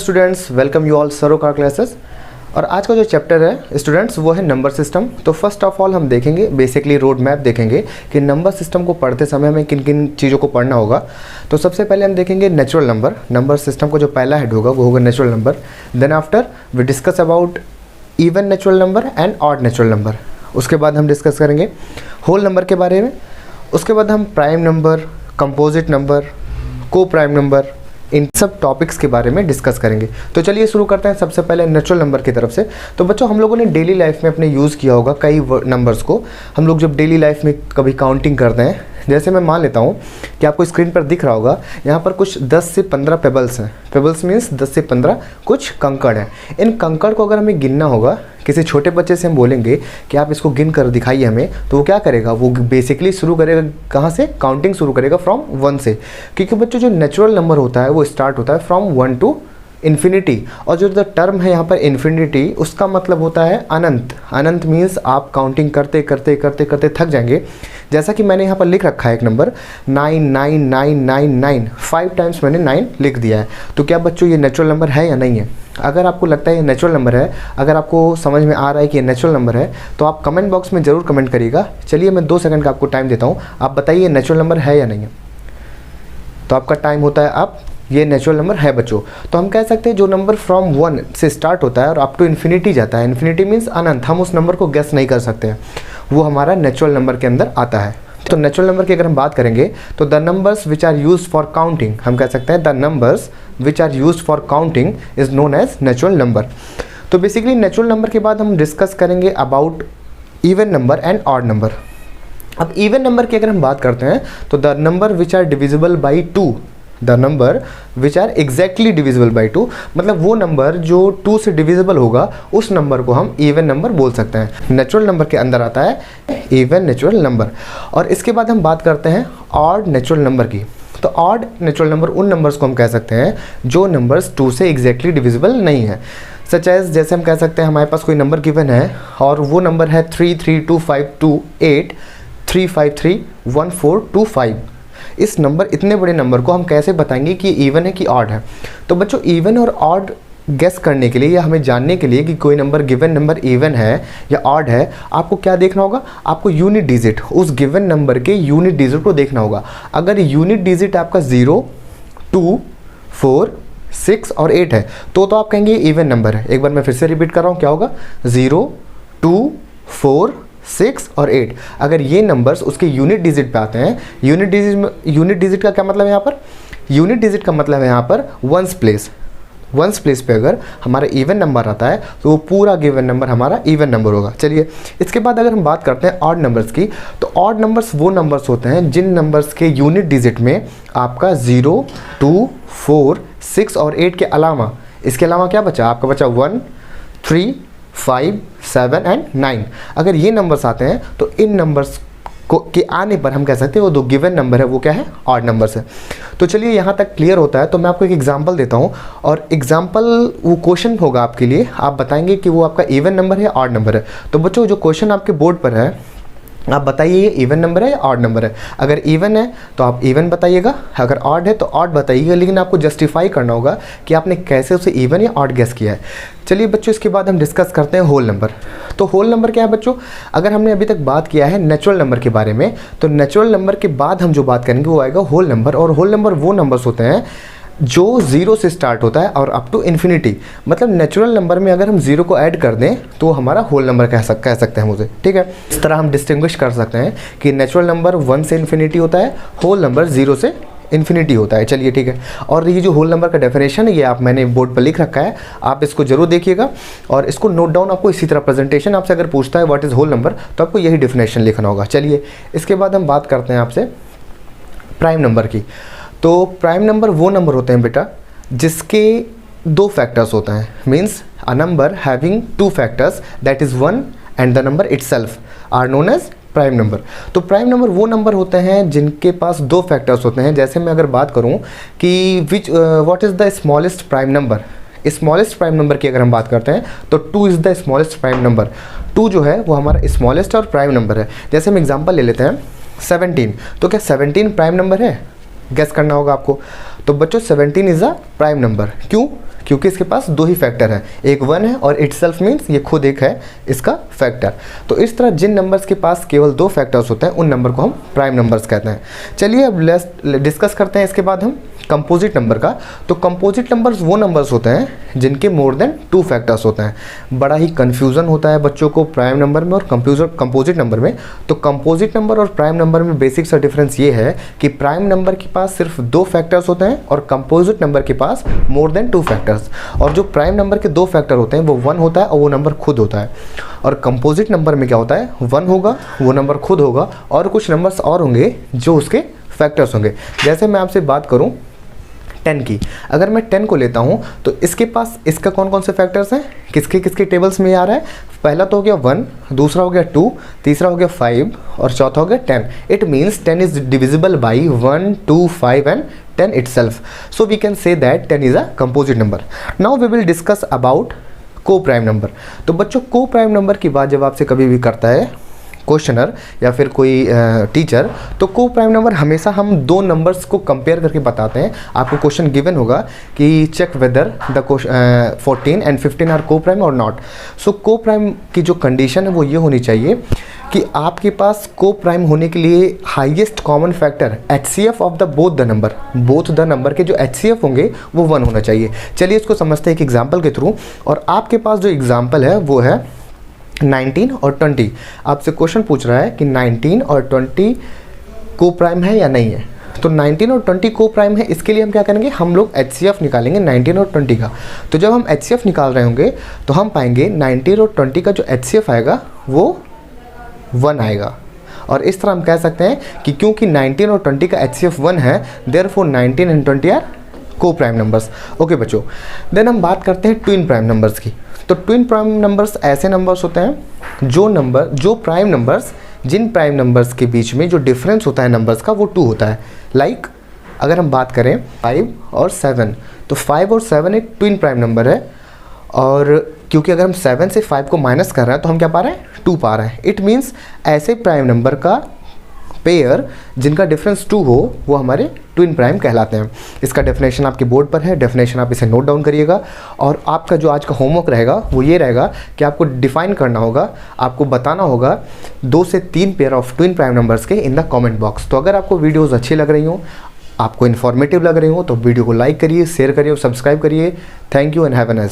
Students, welcome you all सरोकार classes. और आज का जो चैप्टर है स्टूडेंट्स वो है नंबर सिस्टम। तो फर्स्ट ऑफ ऑल हम देखेंगे बेसिकली रोड मैप देखेंगे कि नंबर सिस्टम को पढ़ते समय हमें किन किन चीज़ों को पढ़ना होगा। तो सबसे पहले हम देखेंगे नेचुरल नंबर। नंबर सिस्टम का जो पहला हेड होगा वो होगा natural number. Then after we discuss about even natural number and odd natural number. उसके बाद हम डिस्कस करेंगे होल नंबर के बारे में। उसके बाद हम प्राइम नंबर, कंपोजिट नंबर, को प्राइम नंबर, इन सब टॉपिक्स के बारे में डिस्कस करेंगे। तो चलिए शुरू करते हैं सबसे पहले नेचुरल नंबर की तरफ से। तो बच्चों हम लोगों ने डेली लाइफ में अपने यूज़ किया होगा कई नंबर्स को। हम लोग जब डेली लाइफ में कभी काउंटिंग करते हैं, जैसे मैं मान लेता हूँ कि आपको स्क्रीन पर दिख रहा होगा यहाँ पर कुछ 10 से 15 पेबल्स हैं। पेबल्स मीन्स 10 से 15 कुछ कंकड़ हैं। इन कंकड़ को अगर हमें गिनना होगा, किसी छोटे बच्चे से हम बोलेंगे कि आप इसको गिन कर दिखाइए हमें, तो वो क्या करेगा? वो बेसिकली शुरू करेगा कहाँ से? काउंटिंग शुरू करेगा फ्रॉम 1 से। क्योंकि बच्चों जो नेचुरल नंबर होता है वो स्टार्ट होता है फ्रॉम 1 टू इन्फिनिटी। और जो द टर्म है यहाँ पर इन्फिनिटी, उसका मतलब होता है अनंत। अनंत मीन्स आप काउंटिंग करते करते करते करते थक जाएंगे। जैसा कि मैंने यहाँ पर लिख रखा है एक नंबर 99999, 5 टाइम्स मैंने 9 लिख दिया है। तो क्या बच्चों ये नेचुरल नंबर है या नहीं है? अगर आपको लगता है ये नेचुरल नंबर है, अगर आपको समझ में आ रहा है कि ये नेचुरल नंबर है, तो आप कमेंट बॉक्स में ज़रूर कमेंट करिएगा। चलिए मैं 2 सेकंड का आपको टाइम देता हूँ, आप बताइए नेचुरल नंबर है या नहीं है। तो आपका टाइम होता है अब। ये नेचुरल नंबर है बच्चों। तो हम कह सकते हैं जो नंबर फ्रॉम 1 से स्टार्ट होता है और अप टू इन्फिनिटी जाता है, इन्फिनिटी मीन्स अनंत, हम उस नंबर को गेस नहीं कर सकते हैं, वो हमारा नेचुरल नंबर के अंदर आता है। तो नेचुरल नंबर की अगर हम बात करेंगे तो the numbers which are used for counting, हम कह सकते हैं the numbers which are used for counting is known as natural number. तो बेसिकली नेचुरल नंबर के बाद हम डिस्कस करेंगे about even number and odd number. अब इवन नंबर की अगर हम बात करते हैं तो the number which are divisible by 2, the number which are exactly divisible by 2, मतलब वो नंबर जो 2 से डिविजिबल होगा उस नंबर को हम इवन नंबर बोल सकते हैं। नेचुरल नंबर के अंदर आता है इवन नेचुरल नंबर। और इसके बाद हम बात करते हैं ऑड नेचुरल नंबर की। तो ऑड नेचुरल नंबर उन नंबर्स को हम कह सकते हैं जो नंबर्स 2 से एग्जैक्टली डिविजिबल नहीं है। सच एज, जैसे हम कह सकते हैं हमारे पास कोई नंबर गिवन है और वो नंबर है 332528 3531425। इस नंबर, इतने बड़े नंबर को हम कैसे बताएंगे कि इवन है कि ऑड है? तो बच्चों इवन और ऑड गेस करने के लिए या हमें जानने के लिए कि कोई नंबर गिवन नंबर इवन है या ऑड है, आपको क्या देखना होगा? आपको यूनिट डिजिट, उस गिवन नंबर के यूनिट डिजिट को देखना होगा। अगर यूनिट डिजिट आपका 0, 2, 4, 6 और 8 है तो आप कहेंगे इवन नंबर है। एक बार मैं फिर से रिपीट कर रहा हूँ, क्या होगा? 0, 2, 4, 6 और 8। अगर ये नंबर्स उसके यूनिट डिजिट पे आते हैं, यूनिट डिजिट का क्या मतलब है यहाँ पर? यूनिट डिजिट का मतलब है यहाँ पर वंस प्लेस। वंस प्लेस पे अगर हमारा इवन नंबर आता है तो वो पूरा गिवन नंबर हमारा इवन नंबर होगा। चलिए इसके बाद अगर हम बात करते हैं ऑड नंबर्स की, तो ऑड नंबर्स वो नंबर्स होते हैं जिन नंबर्स के यूनिट डिजिट में आपका 0, 2, 4, 6 और 8 के अलावा, इसके अलावा क्या बचा? आपका बचा 1, 3, 5, 7 एंड 9। अगर ये नंबर्स आते हैं तो इन नंबर्स को के आने पर हम कह सकते हैं वो दो गिवन नंबर है, वो क्या है? ऑड नंबर्स है। तो चलिए यहाँ तक क्लियर होता है। तो मैं आपको एक एग्जांपल देता हूँ और एग्जांपल वो क्वेश्चन होगा आपके लिए, आप बताएंगे कि वो आपका इवन नंबर है या ऑड नंबर है। तो बच्चों जो क्वेश्चन आपके बोर्ड पर है, आप बताइए ये इवन नंबर है या ऑड नंबर है। अगर इवन है तो आप इवन बताइएगा, अगर ऑड है तो ऑड बताइएगा, लेकिन आपको जस्टिफाई करना होगा कि आपने कैसे उसे इवन या ऑड गेस किया है। चलिए बच्चों इसके बाद हम डिस्कस करते हैं होल नंबर। तो होल नंबर क्या है बच्चों? अगर हमने अभी तक बात किया है नेचुरल नंबर के बारे में, तो नेचुरल नंबर के बाद हम जो बात करेंगे वो आएगा होल नंबर। और होल नंबर वो नंबर्स होते हैं जो 0 से स्टार्ट होता है और अप टू इन्फिनिटी। मतलब नेचुरल नंबर में अगर हम 0 को ऐड कर दें तो हमारा होल नंबर कह सकते हैं हम उसे। ठीक है, इस तरह हम डिस्टिंग्विश कर सकते हैं कि नेचुरल नंबर 1 से इन्फिनिटी होता है, होल नंबर 0 से इन्फिनिटी होता है। चलिए ठीक है। और ये जो होल नंबर का डेफिनेशन है ये मैंने बोर्ड पर लिख रखा है, आप इसको जरूर देखिएगा और इसको नोट डाउन। आपको इसी तरह प्रेजेंटेशन आपसे अगर पूछता है व्हाट इज़ होल नंबर, तो आपको यही डेफिनेशन लिखना होगा। चलिए इसके बाद हम बात करते हैं आपसे प्राइम नंबर की। तो प्राइम नंबर वो नंबर होते हैं बेटा जिसके 2 फैक्टर्स होते हैं। Means a number having 2 factors that is 1 and the number itself are known as prime number. तो प्राइम नंबर वो नंबर होते हैं जिनके पास 2 फैक्टर्स होते हैं। जैसे मैं अगर बात करूं कि what is the smallest prime number, smallest prime number की अगर हम बात करते हैं तो 2 is the smallest prime number. 2 जो है वो हमारा स्मॉलेस्ट और प्राइम नंबर है। जैसे हम एग्जांपल ले लेते हैं 17। तो क्या 17 प्राइम नंबर है? गेस करना होगा आपको। तो बच्चों 17 इज़ अ प्राइम नंबर। क्यों? क्योंकि इसके पास दो ही फैक्टर हैं, एक 1 है और इटसेल्फ मीन्स ये खुद एक है इसका फैक्टर। तो इस तरह जिन नंबर्स के पास केवल दो फैक्टर्स होते हैं उन नंबर को हम प्राइम नंबर्स कहते हैं। चलिए अब डिस्कस करते हैं इसके बाद हम कंपोजिट नंबर का। तो कंपोजिट नंबर्स वो नंबर्स होते हैं जिनके मोर देन 2 फैक्टर्स होते हैं। बड़ा ही कन्फ्यूज़न होता है बच्चों को प्राइम नंबर में और कंपोजिट नंबर में। तो कंपोजिट नंबर और प्राइम नंबर में बेसिक सा डिफरेंस ये है कि प्राइम नंबर के पास सिर्फ 2 फैक्टर्स होते हैं और कंपोजिट नंबर के पास मोर देन 2 फैक्टर्स। और जो प्राइम नंबर के 2 फैक्टर होते हैं वो 1 होता है और वो नंबर खुद होता है। और कंपोजिट नंबर में क्या होता है, 1 होगा, वो नंबर खुद होगा और कुछ नंबर्स और होंगे जो उसके फैक्टर्स होंगे। जैसे मैं आपसे बात करूं 10 की, अगर मैं 10 को लेता हूं तो इसके पास इसका कौन कौन से फैक्टर्स हैं, किसके किसके टेबल्स में आ रहा है। पहला तो हो गया 1, दूसरा हो गया 2, तीसरा हो गया 5 और चौथा हो गया 10। It means 10 is divisible by 1, 2, 5 and 10 itself. So we can say that 10 is a composite number. Now we will discuss about co-prime number. तो बच्चों co-prime number की बात जब आपसे कभी भी करता है क्वेश्चनर या फिर कोई टीचर, तो को प्राइम नंबर हमेशा हम दो नंबर्स को कंपेयर करके बताते हैं। आपको क्वेश्चन गिवन होगा कि check whether the 14 and 15 are coprime और नॉट। सो को प्राइम की जो कंडीशन है वो ये होनी चाहिए कि आपके पास को प्राइम होने के लिए highest common factor HCF of the both the number के जो HCF होंगे वो 1 होना चाहिए। चलिए इसको समझते हैं एक एग्जाम्पल के थ्रू। और आपके पास जो एग्जाम्पल है वो है 19 और 20। आपसे क्वेश्चन पूछ रहा है कि 19 और 20 को प्राइम है या नहीं है। तो 19 और 20 को प्राइम है, इसके लिए हम क्या करेंगे, हम लोग HCF निकालेंगे 19 और 20 का। तो जब हम HCF निकाल रहे होंगे तो हम पाएंगे 19 और 20 का जो HCF आएगा वो 1 आएगा। और इस तरह हम कह सकते हैं कि क्योंकि 19 और 20 का HCF 1 है, देयरफॉर 19 एंड 20 आर को प्राइम नंबर्स। ओके बच्चों, देन हम बात करते हैं ट्विन प्राइम नंबर्स की। तो ट्विन प्राइम नंबर्स ऐसे नंबर्स होते हैं जो प्राइम नंबर्स, जिन प्राइम नंबर्स के बीच में जो डिफरेंस होता है नंबर्स का वो 2 होता है। लाइक अगर हम बात करें 5 और 7, तो 5 और 7 एक ट्विन प्राइम नंबर है। और क्योंकि अगर हम 7 से 5 को माइनस कर रहे हैं तो हम क्या पा रहे हैं, 2 पा रहे हैं। इट मीन्स ऐसे प्राइम नंबर का पेयर जिनका डिफरेंस 2 हो वो हमारे ट्विन प्राइम कहलाते हैं। इसका डेफिनेशन आपके बोर्ड पर है, डेफिनेशन आप इसे नोट डाउन करिएगा। और आपका जो आज का होमवर्क रहेगा वो ये रहेगा कि आपको डिफाइन करना होगा, आपको बताना होगा 2 से 3 pair of twin prime numbers के इन द कमेंट बॉक्स। तो अगर आपको वीडियोज़ अच्छी लग रही हो, आपको इन्फॉर्मेटिव लग रही हो, तो वीडियो को लाइक करिए, शेयर करिए और सब्सक्राइब करिए। Thank you and have a nice